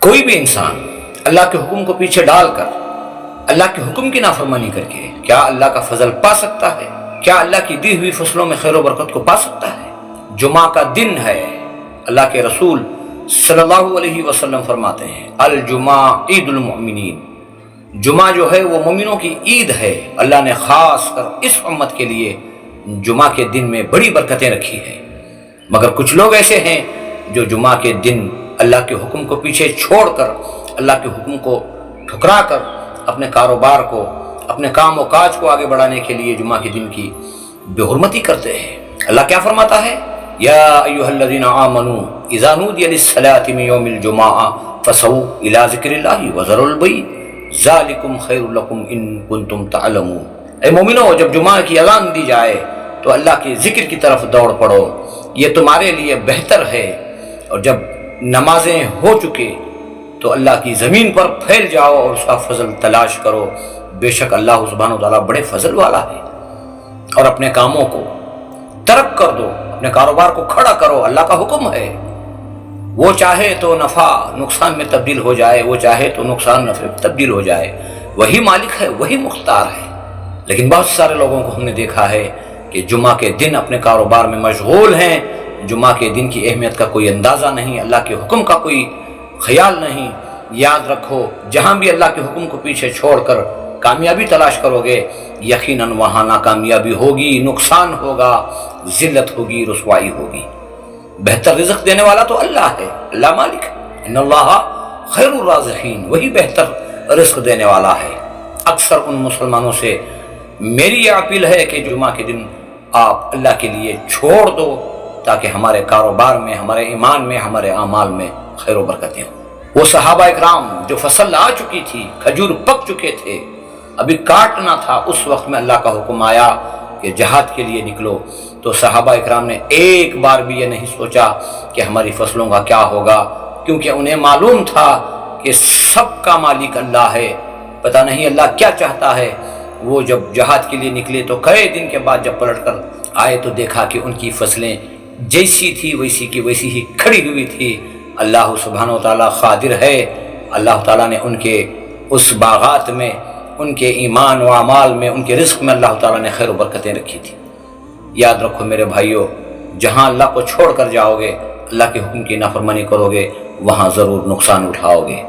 کوئی بھی انسان اللہ کے حکم کو پیچھے ڈال کر اللہ کے حکم کی نافرمانی کر کے کیا اللہ کا فضل پا سکتا ہے؟ کیا اللہ کی دی ہوئی فصلوں میں خیر و برکت کو پا سکتا ہے؟ جمعہ کا دن ہے، اللہ کے رسول صلی اللہ علیہ وسلم فرماتے ہیں الجمعہ عید المؤمنین، جمعہ جو ہے وہ مومنوں کی عید ہے۔ اللہ نے خاص کر اس امت کے لیے جمعہ کے دن میں بڑی برکتیں رکھی ہیں، مگر کچھ لوگ ایسے ہیں جو جمعہ کے دن اللہ کے حکم کو پیچھے چھوڑ کر، اللہ کے حکم کو ٹھکرا کر اپنے کاروبار کو، اپنے کام و کاج کو آگے بڑھانے کے لیے جمعہ کے دن کی بے حرمتی کرتے ہیں۔ اللہ کیا فرماتا ہے؟ یا ایھا الذین آمنوا اذا نودی للصلاۃ من یوم الجمعہ فسعوا الی ذکر اللہ وذروا البیع ذالکم خیر لکم ان کنتم تعلمون۔ اے مومنو، جب جمعہ کی اذان دی جائے تو اللہ کے ذکر کی طرف دوڑ پڑو، یہ تمہارے لیے بہتر ہے۔ اور جب نمازیں ہو چکے تو اللہ کی زمین پر پھیل جاؤ اور اس کا فضل تلاش کرو، بے شک اللہ سبحانہ وتعالیٰ بڑے فضل والا ہے۔ اور اپنے کاموں کو ترک کر دو، اپنے کاروبار کو کھڑا کرو، اللہ کا حکم ہے۔ وہ چاہے تو نفع نقصان میں تبدیل ہو جائے، وہ چاہے تو نقصان نفع میں تبدیل ہو جائے، وہی مالک ہے، وہی مختار ہے۔ لیکن بہت سارے لوگوں کو ہم نے دیکھا ہے کہ جمعہ کے دن اپنے کاروبار میں مشغول ہیں، جمعہ کے دن کی اہمیت کا کوئی اندازہ نہیں، اللہ کے حکم کا کوئی خیال نہیں۔ یاد رکھو، جہاں بھی اللہ کے حکم کو پیچھے چھوڑ کر کامیابی تلاش کرو گے، یقیناً وہاں ناکامیابی ہوگی، نقصان ہوگا، ذلت ہوگی، رسوائی ہوگی۔ بہتر رزق دینے والا تو اللہ ہے، اللہ مالک ہے۔ ان اللہ خیر الرازقین، وہی بہتر رزق دینے والا ہے۔ اکثر ان مسلمانوں سے میری یہ اپیل ہے کہ جمعہ کے دن آپ اللہ کے لیے چھوڑ دو، تاکہ ہمارے کاروبار میں، ہمارے ایمان میں، ہمارے اعمال میں خیر و برکتیں ہوں۔ وہ صحابہ اکرام جو فصل آ چکی تھی، کھجور پک چکے تھے، ابھی کاٹنا تھا، اس وقت میں اللہ کا حکم آیا کہ جہاد کے لیے نکلو، تو صحابہ اکرام نے ایک بار بھی یہ نہیں سوچا کہ ہماری فصلوں کا کیا ہوگا، کیونکہ انہیں معلوم تھا کہ سب کا مالک اللہ ہے، پتہ نہیں اللہ کیا چاہتا ہے۔ وہ جب جہاد کے لیے نکلے تو کئی دن کے بعد جب پلٹ کر آئے تو دیکھا کہ ان کی فصلیں جیسی تھی ویسی کی ویسی ہی کھڑی ہوئی تھی۔ اللہ سبحانہ وتعالیٰ قادر ہے، اللہ تعالیٰ نے ان کے اس باغات میں، ان کے ایمان و اعمال میں، ان کے رزق میں اللہ تعالیٰ نے خیر و برکتیں رکھی تھی۔ یاد رکھو میرے بھائیو، جہاں اللہ کو چھوڑ کر جاؤ گے، اللہ کے حکم کی نافرمانی کرو گے، وہاں ضرور نقصان اٹھاؤ گے۔